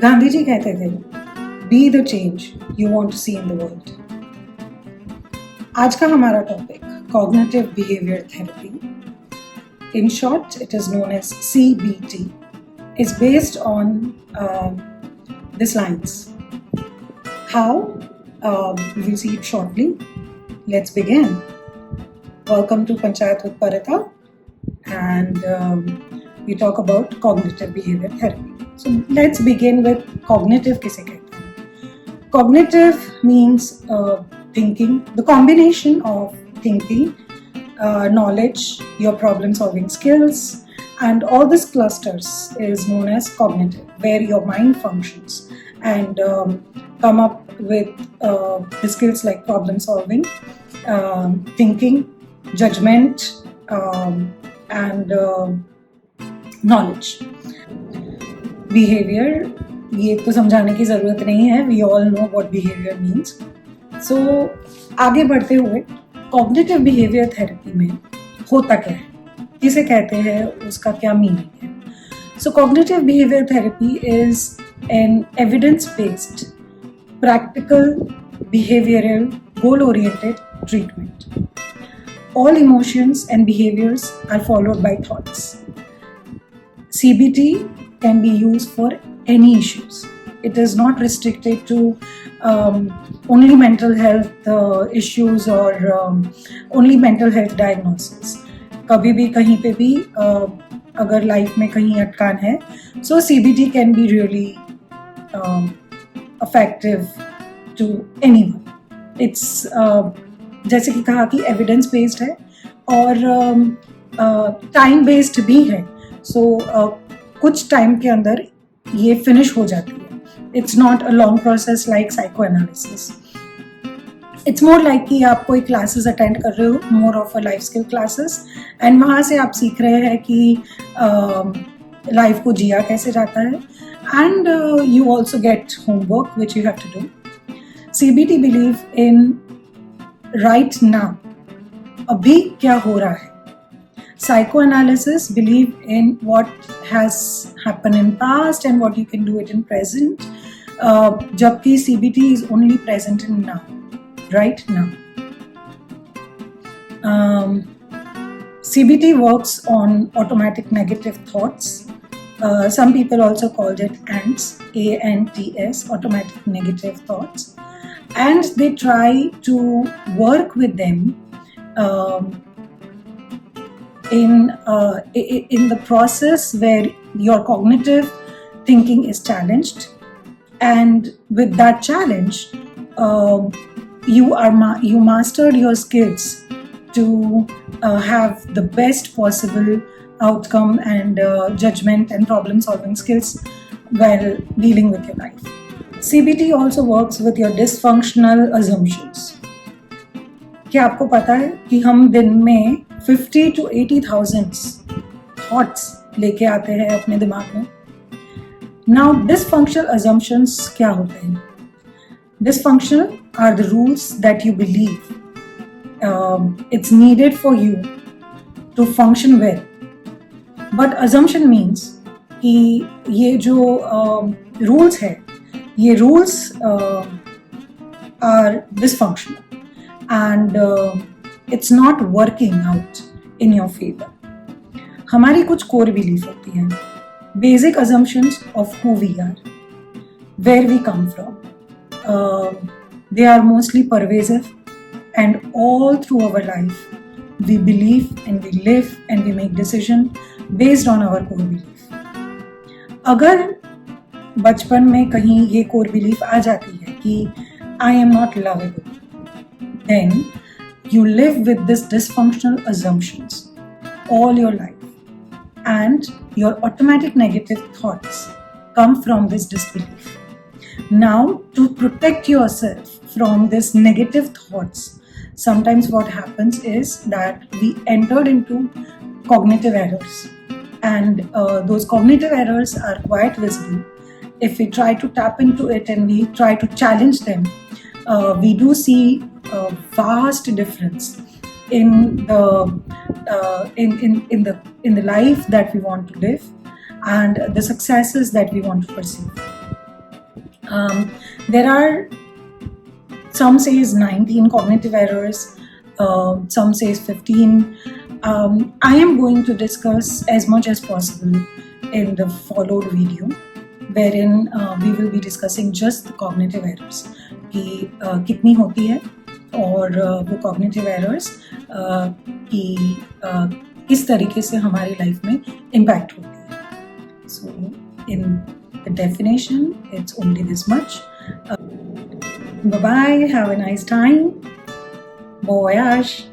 गांधी जी कहते थे, be the change you want to see in the world. आज का हमारा topic cognitive behaviour therapy, in short it is known as CBT, is based on these lines. How? We'll see it shortly. Let's begin. Welcome to Panchayat with Parita, and we talk about cognitive behavior therapy. So let's begin with cognitive. किसे कहते हैं? Cognitive means thinking, the combination of thinking, knowledge, your problem-solving skills, and all these clusters is known as cognitive, where your mind functions and come up with the skills like problem solving, thinking, judgment, and knowledge. Behavior, ये तो समझाने की ज़रूरत नहीं है, we all know what behavior means. So आगे बढ़ते हुए cognitive behavior therapy में होता क्या है, किसे कहते हैं, उसका क्या मीनिंग है. So cognitive behavior therapy is an evidence-based, practical, behavioral, goal-oriented treatment. All emotions and behaviors are followed by thoughts. CBT can be used for any issues. It is not restricted to only mental health issues or only mental health diagnosis. कभी भी कहीं पे भी अगर life में कहीं अटकान है, so CBT can be really effective to anyone. It's जैसे कि कहा कि evidence based है और time based भी है. So कुछ टाइम के अंदर ये फिनिश हो जाती है. It's not a long process like psychoanalysis. It's more like कि आप कोई क्लासेस अटेंड कर रहे हो, more of a life skill classes, and वहाँ से आप सीख रहे हैं कि लाइफ को जिया कैसे जाता है, and you also get homework which you have to do. CBT believe in right now, अभी क्या हो रहा है. Psychoanalysis believe in what has happened in past and what you can do it in present, जबकि CBT is only present in now, right now. CBT works on automatic negative thoughts. Some people also called it ANTS, ANTS, automatic negative thoughts, and they try to work with them in the process where your cognitive thinking is challenged, and with that challenge you mastered your skills to have the best possible outcome and judgment and problem solving skills while dealing with your life. CBT also works with your dysfunctional assumptions. क्या आपको पता है कि हम दिन में 50 to 80,000 thoughts लेके आते हैं अपने दिमाग में. Now dysfunctional assumptions क्या होते हैं? Dysfunctional are the rules that you believe it's needed for you to function well. But assumption means कि ये जो rules है, ये rules are dysfunctional and it's not working out in your favor. हमारी कुछ core belief होती हैं, basic assumptions of who we are, where we come from. They are mostly pervasive, and all through our life we believe and we live and we make decision based on our core belief. अगर बचपन में कहीं ये core belief आ जाती है कि I am not lovable, then you live with this dysfunctional assumptions all your life, and your automatic negative thoughts come from this disbelief. Now, to protect yourself from this negative thoughts, sometimes what happens is that we entered into cognitive errors, and those cognitive errors are quite visible. If we try to tap into it and we try to challenge them, we do see a vast difference in the life that we want to live and the successes that we want to pursue. There are, some says 19 cognitive errors, some says 15. I am going to discuss as much as possible in the followed video, wherein we will be discussing just the cognitive errors कि कितनी होती है और वो cognitive errors कि किस तरीके से हमारी लाइफ में impact होती है. So in the definition, it's only this much. Bye bye. Have a nice time. Bon voyage.